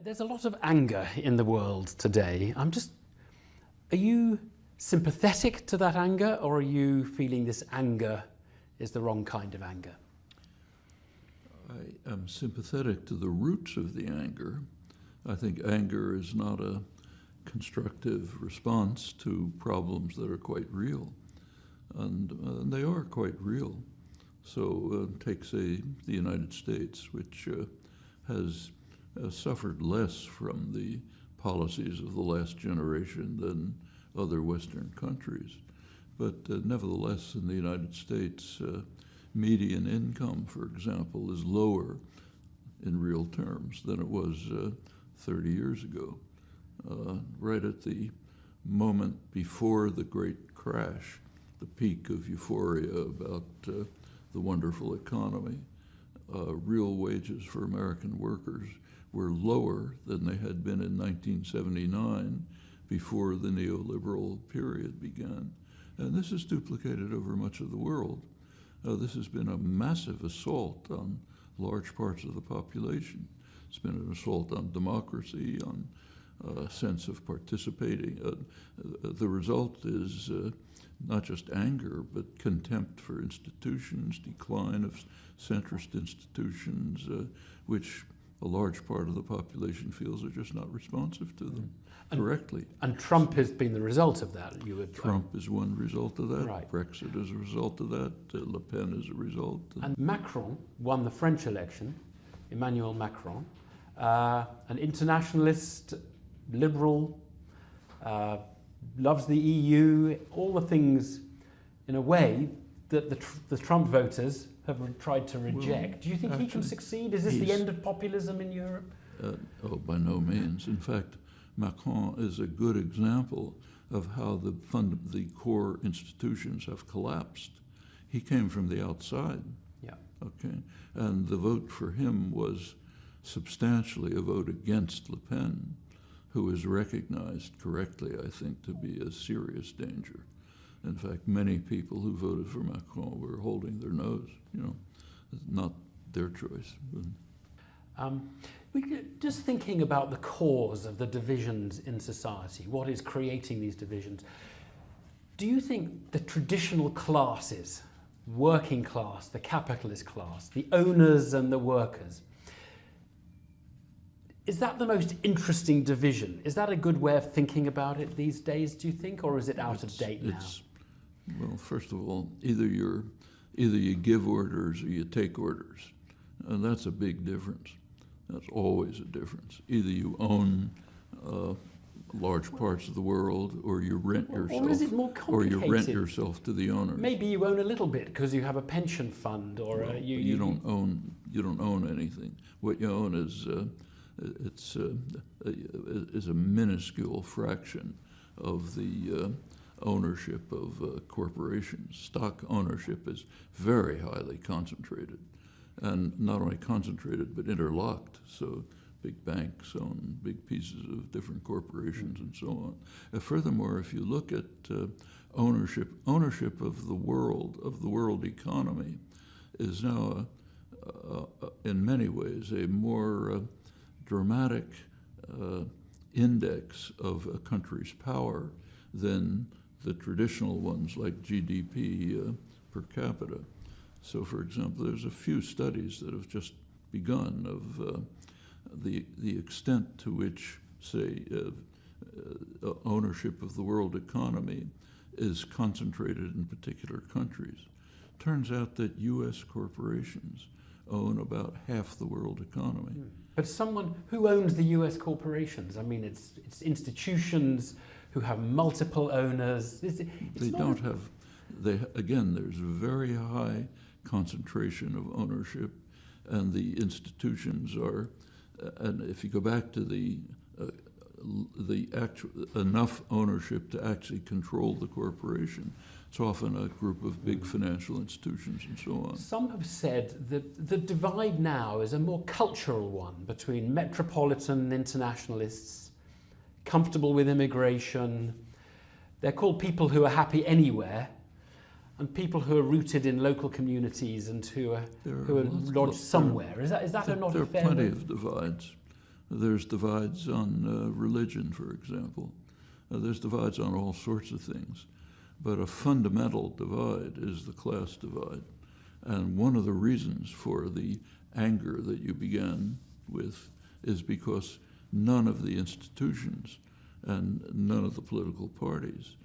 There's a lot of anger in the world today. Are you sympathetic to that anger, or are you feeling this anger is the wrong kind of anger? I am sympathetic to the roots of the anger. I think anger is not a constructive response to problems that are quite real, and they are quite real. So take, say, the United States, which has suffered less from the policies of the last generation than other Western countries. But nevertheless, in the United States, median income, for example, is lower in real terms than it was 30 years ago. Right at the moment before the great crash, the peak of euphoria about the wonderful economy, real wages for American workers were lower than they had been in 1979 before the neoliberal period began. And this is duplicated over much of the world. This has been a massive assault on large parts of the population. It's been an assault on democracy, on a sense of participating. The result is not just anger, but contempt for institutions, decline of centrist institutions, which a large part of the population feels are just not responsive to them correctly. And Trump has been the result of that. Trump is one result of that. Right. Brexit is a result of that. Le Pen is a result. And Macron won the French election, Emmanuel Macron, an internationalist, liberal, loves the EU, all the things in a way that the Trump voters have tried to reject. Well, do you think he can succeed? Is this the end of populism in Europe? Oh, by no means. In fact, Macron is a good example of how the core institutions have collapsed. He came from the outside. Yeah. Okay. And the vote for him was substantially a vote against Le Pen, who is recognized correctly, I think, to be a serious danger. In fact, many people who voted for Macron were holding their nose, not their choice. Just thinking about the cause of the divisions in society, what is creating these divisions, do you think the traditional classes, working class, the capitalist class, the owners and the workers, is that the most interesting division? Is that a good way of thinking about it these days, do you think, or is it out of date now? Well, first of all, either you give orders or you take orders, and that's a big difference. That's always a difference. Either you own large parts of the world, or you rent yourself, or is it more complicated? Or you rent yourself to the owners. Maybe you own a little bit because you have a pension fund, or you don't own anything. What you own is is a minuscule fraction of the ownership of corporations. Stock ownership is very highly concentrated, and not only concentrated but interlocked. So big banks own big pieces of different corporations and so on. Furthermore, if you look at ownership of the world economy is now in many ways a more dramatic index of a country's power than the traditional ones like GDP per capita. So, for example, there's a few studies that have just begun of the extent to which, say, ownership of the world economy is concentrated in particular countries. Turns out that U.S. corporations own about half the world economy. But who owns the U.S. corporations? I mean, it's institutions who have multiple owners. Again, there's a very high concentration of ownership, and the institutions are, and if you go back to the actual enough ownership to actually control the corporation, it's often a group of big financial institutions and so on. Some have said that the divide now is a more cultural one between metropolitan internationalists, comfortable with immigration. They're called people who are happy anywhere, and people who are rooted in local communities and who are lodged somewhere. Is that not a fair? There are plenty of divides. There's divides on religion, for example. There's divides on all sorts of things. But a fundamental divide is the class divide. And one of the reasons for the anger that you began with is because none of the institutions and none of the political parties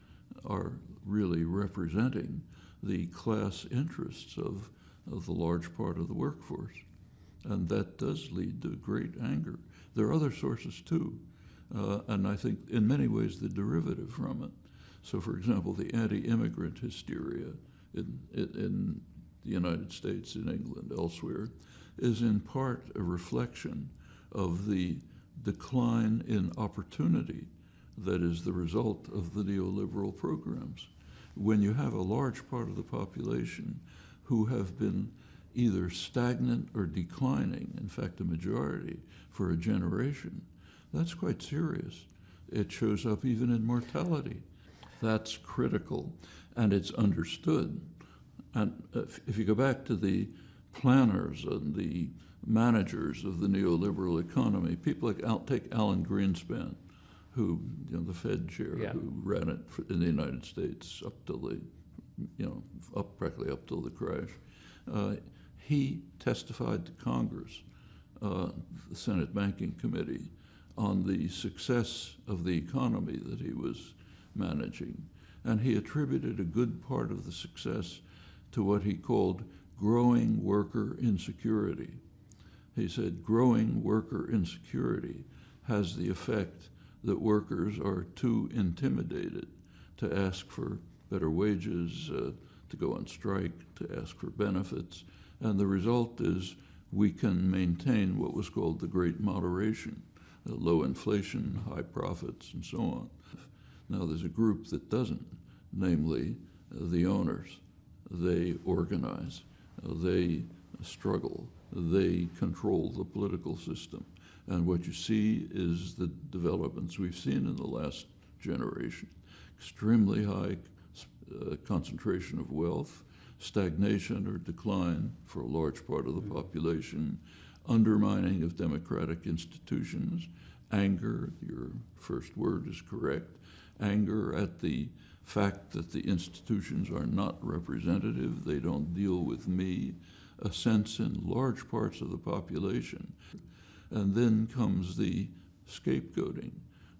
are really representing the class interests of the large part of the workforce. And that does lead to great anger. There are other sources too, and I think in many ways the derivative from it. So for example, the anti-immigrant hysteria in the United States, in England, elsewhere, is in part a reflection of the decline in opportunity that is the result of the neoliberal programs. When you have a large part of the population who have been either stagnant or declining, in fact a majority, for a generation, that's quite serious. It shows up even in mortality. That's critical, and it's understood. And if you go back to the planners and the managers of the neoliberal economy, people like take Alan Greenspan, who, the Fed chair, who ran it in the United States up till the, practically up till the crash. He testified to Congress, the Senate Banking Committee, on the success of the economy that he was managing. And he attributed a good part of the success to what he called growing worker insecurity. He said growing worker insecurity has the effect that workers are too intimidated to ask for better wages, to go on strike, to ask for benefits. And the result is we can maintain what was called the Great Moderation, low inflation, high profits, and so on. Now there's a group that doesn't, namely the owners. They organize, they struggle, they control the political system. And what you see is the developments we've seen in the last generation. Extremely high concentration of wealth, stagnation or decline for a large part of the population, undermining of democratic institutions, anger, your first word is correct, anger at the fact that the institutions are not representative, they don't deal with me, a sense in large parts of the population. And then comes the scapegoating.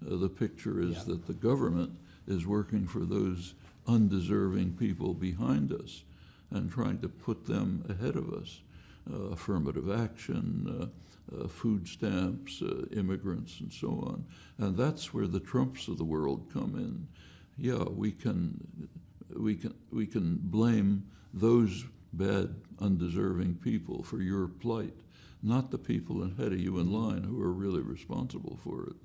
The picture is that the government is working for those undeserving people behind us and trying to put them ahead of us. Affirmative action, food stamps, immigrants, and so on. And that's where the Trumps of the world come in. Yeah, we can blame those bad, undeserving people for your plight, not the people ahead of you in line who are really responsible for it.